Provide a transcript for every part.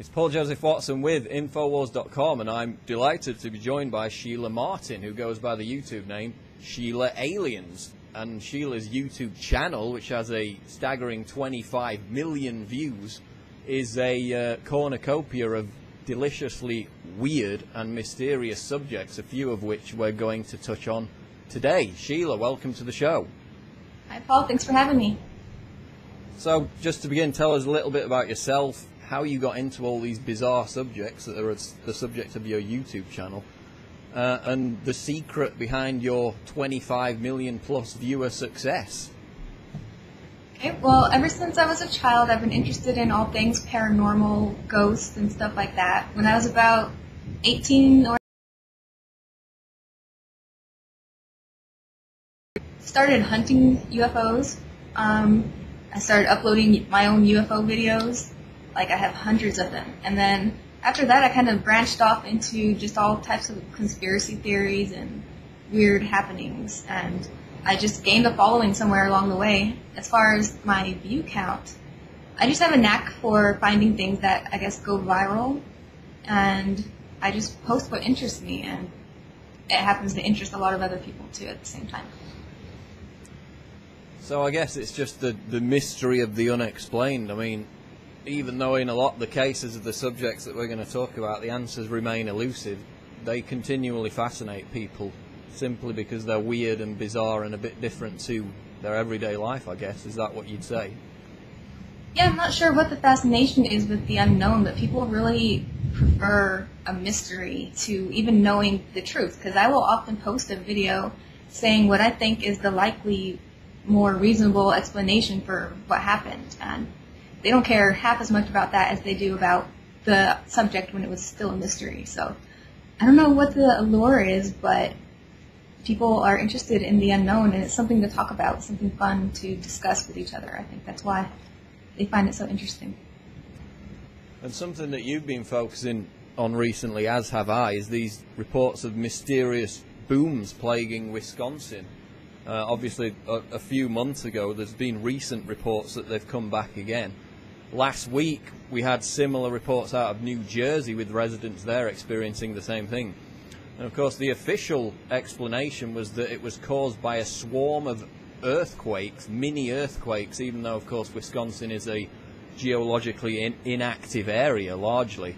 It's Paul Joseph Watson with Infowars.com, and I'm delighted to be joined by Sheila Martin, who goes by the YouTube name Sheila Aliens. And Sheila's YouTube channel, which has a staggering 25 million views, is a cornucopia of deliciously weird and mysterious subjects, a few of which we're going to touch on today. Sheila, welcome to the show. Hi, Paul. Thanks for having me. So, just to begin, tell us a little bit about yourself, how you got into all these bizarre subjects that are the subject of your YouTube channel, and the secret behind your 25 million plus viewer success. Okay, well, ever since I was a child, I've been interested in all things paranormal, ghosts, and stuff like that. When I was about 18 or started hunting UFOs. I started uploading my own UFO videos. Like, I have hundreds of them. And then after that, I kind of branched off into just all types of conspiracy theories and weird happenings. And I just gained a following somewhere along the way. As far as my view count, I just have a knack for finding things that, I guess, go viral. And I just post what interests me. And it happens to interest a lot of other people, too, at the same time. So I guess it's just the mystery of the unexplained. I mean, even though in a lot of the cases of the subjects that we're going to talk about, the answers remain elusive, they continually fascinate people simply because they're weird and bizarre and a bit different to their everyday life, I guess. Is that what you'd say? Yeah, I'm not sure what the fascination is with the unknown, but people really prefer a mystery to even knowing the truth, because I will often post a video saying what I think is the likely more reasonable explanation for what happened, and they don't care half as much about that as they do about the subject when it was still a mystery. So I don't know what the allure is, but people are interested in the unknown, and it's something to talk about, something fun to discuss with each other. I think that's why they find it so interesting. And something that you've been focusing on recently, as have I, is these reports of mysterious booms plaguing Wisconsin. Obviously, a few months ago, there's been recent reports that they've come back again. Last week, we had similar reports out of New Jersey with residents there experiencing the same thing. And of course, the official explanation was that it was caused by a swarm of earthquakes, mini earthquakes, even though, of course, Wisconsin is a geologically inactive area, largely.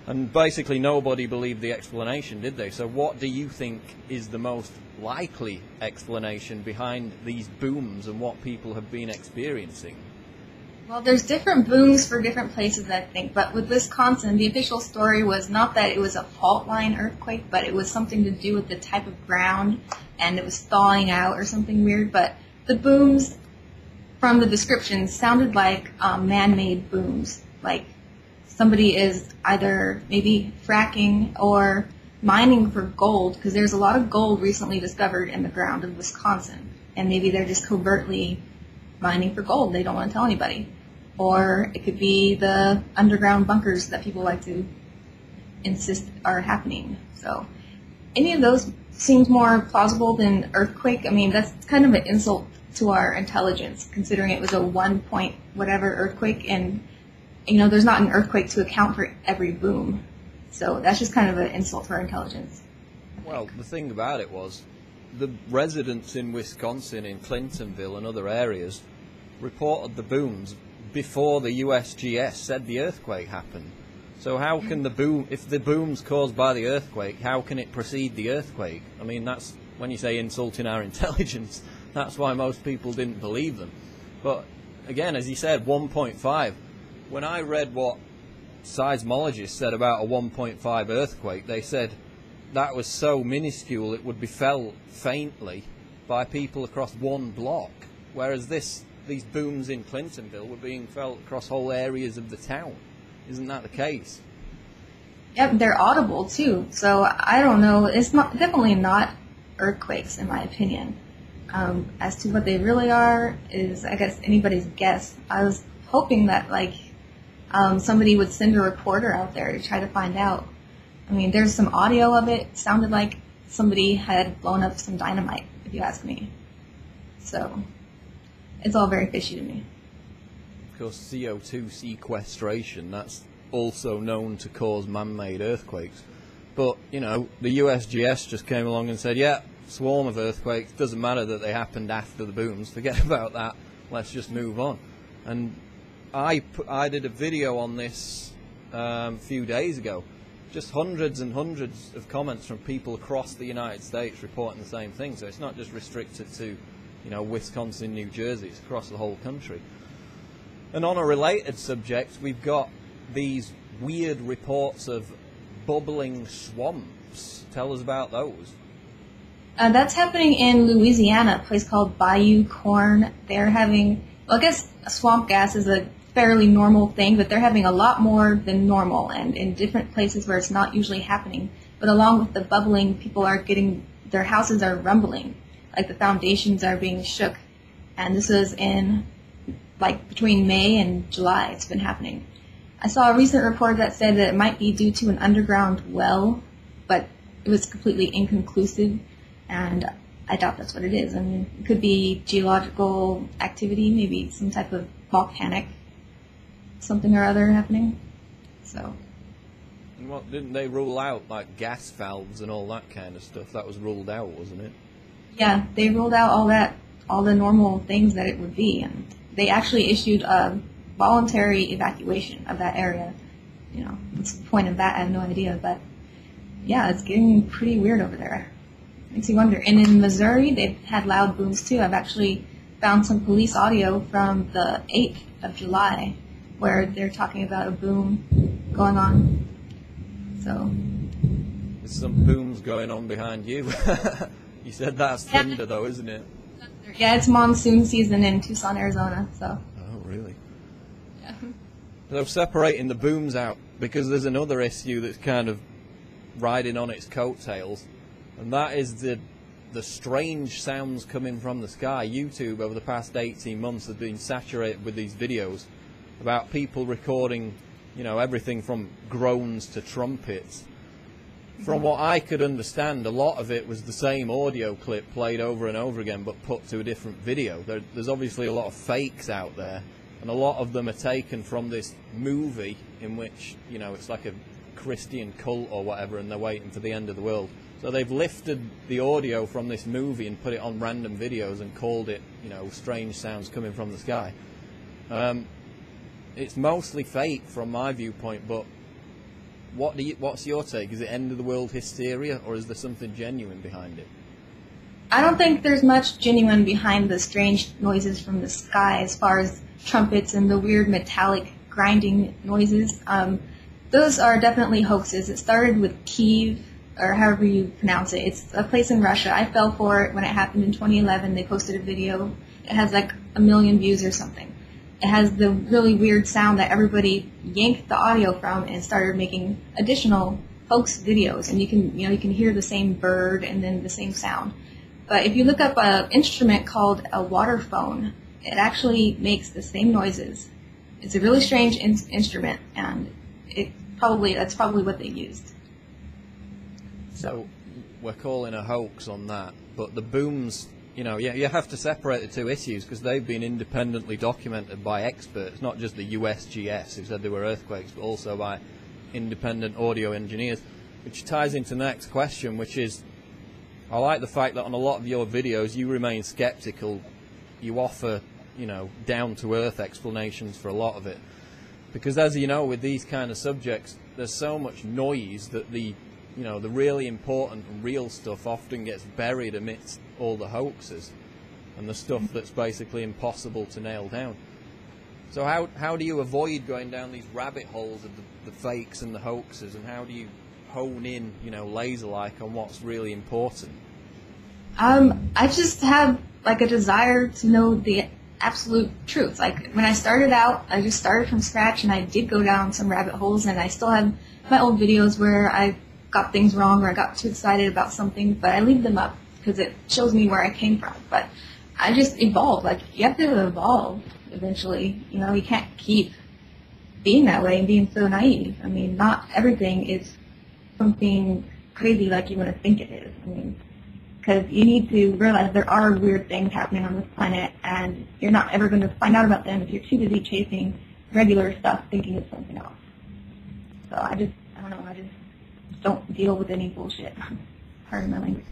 And basically, nobody believed the explanation, did they? So what do you think is the most likely explanation behind these booms and what people have been experiencing? Well, there's different booms for different places, I think. But with Wisconsin, the official story was not that it was a fault line earthquake, but it was something to do with the type of ground, and it was thawing out or something weird. But the booms, from the descriptions, sounded like man-made booms. Like somebody is either maybe fracking or mining for gold, because there's a lot of gold recently discovered in the ground of Wisconsin. And maybe they're just covertly mining for gold. They don't want to tell anybody. Or it could be the underground bunkers that people like to insist are happening. So any of those seems more plausible than earthquake. I mean, that's kind of an insult to our intelligence, considering it was a 1 point whatever earthquake, and there's not an earthquake to account for every boom. So that's just kind of an insult to our intelligence. Well, the thing about it was, the residents in Wisconsin, in Clintonville and other areas, reported the booms before the USGS said the earthquake happened. So how can the boom, if the boom's caused by the earthquake, how can it precede the earthquake? I mean, that's, when you say insulting our intelligence, that's why most people didn't believe them. But again, as you said, 1.5. When I read what seismologists said about a 1.5 earthquake, they said that was so minuscule it would be felt faintly by people across one block, whereas these booms in Clintonville were being felt across whole areas of the town. Isn't that the case? Yep, they're audible too. So I don't know. It's definitely not earthquakes, in my opinion. As to what they really are is, I guess, anybody's guess. I was hoping that somebody would send a reporter out there to try to find out. I mean, there's some audio of it. It sounded like somebody had blown up some dynamite, if you ask me. So it's all very fishy to me. Of course, CO2 sequestration, that's also known to cause man-made earthquakes. But, you know, the USGS just came along and said, yeah, swarm of earthquakes, doesn't matter that they happened after the booms, forget about that, let's just move on. And I did a video on this a few days ago, just hundreds and hundreds of comments from people across the United States reporting the same thing, so it's not just restricted to, you know, Wisconsin, New Jersey, it's across the whole country. And on a related subject, we've got these weird reports of bubbling swamps. Tell us about those. That's happening in Louisiana, a place called Bayou Corn. They're having, well, I guess swamp gas is a fairly normal thing, but they're having a lot more than normal, and in different places where it's not usually happening. But along with the bubbling, people are getting, their houses are rumbling, like the foundations are being shook. And this was in, like, between May and July, it's been happening. I saw a recent report that said that it might be due to an underground well, but it was completely inconclusive, and I doubt that's what it is. I mean, it could be geological activity, maybe some type of volcanic something or other happening. So. And what, didn't they rule out, like, gas valves and all that kind of stuff? That was ruled out, wasn't it? Yeah, they ruled out all that, all the normal things that it would be, and they actually issued a voluntary evacuation of that area. You know, what's the point of that? I have no idea, but yeah, it's getting pretty weird over there. Makes you wonder. And in Missouri, they've had loud booms too. I've actually found some police audio from the 8th of July where they're talking about a boom going on. So. There's some booms going on behind you. You said that's thunder though, isn't it? Yeah, it's monsoon season in Tucson, Arizona, so. Oh, really? Yeah. So separating the booms out, because there's another issue that's kind of riding on its coattails, and that is the strange sounds coming from the sky. YouTube over the past 18 months has been saturated with these videos about people recording, you know, everything from groans to trumpets. From what I could understand, a lot of it was the same audio clip played over and over again but put to a different video. There's obviously a lot of fakes out there, and a lot of them are taken from this movie in which, you know, it's like a Christian cult or whatever, and they're waiting for the end of the world. So they've lifted the audio from this movie and put it on random videos and called it, you know, strange sounds coming from the sky. It's mostly fake from my viewpoint, but what's your take? Is it end of the world hysteria, or is there something genuine behind it? I don't think there's much genuine behind the strange noises from the sky as far as trumpets and the weird metallic grinding noises. Those are definitely hoaxes. It started with Kiev, or however you pronounce it. It's a place in Russia. I fell for it when it happened in 2011. They posted a video. It has like 1 million views or something. It has the really weird sound that everybody yanked the audio from and started making additional hoax videos. And you can hear the same bird and then the same sound. But if you look up an instrument called a water phone, it actually makes the same noises. It's a really strange instrument, and that's probably what they used. So we're calling a hoax on that, but the booms, you know, you have to separate the two issues because they've been independently documented by experts, not just the USGS who said there were earthquakes, but also by independent audio engineers, which ties into the next question, which is, I like the fact that on a lot of your videos you remain skeptical. You offer, you know, down-to-earth explanations for a lot of it. Because as you know, with these kind of subjects, there's so much noise that the really important and real stuff often gets buried amidst all the hoaxes and the stuff that's basically impossible to nail down. So how do you avoid going down these rabbit holes of the fakes and the hoaxes, and how do you hone in, you know, laser-like on what's really important? I just have like a desire to know the absolute truth. Like when I started out, I just started from scratch, and I did go down some rabbit holes, and I still have my old videos where I got things wrong or I got too excited about something, but I leave them up because it shows me where I came from. But I just evolved. Like, you have to evolve eventually. You know, you can't keep being that way and being so naive. I mean, not everything is something crazy like you want to think it is. I mean, because you need to realize there are weird things happening on this planet, and you're not ever going to find out about them if you're too busy chasing regular stuff thinking it's something else. So I don't know, I just don't deal with any bullshit. Pardon my language.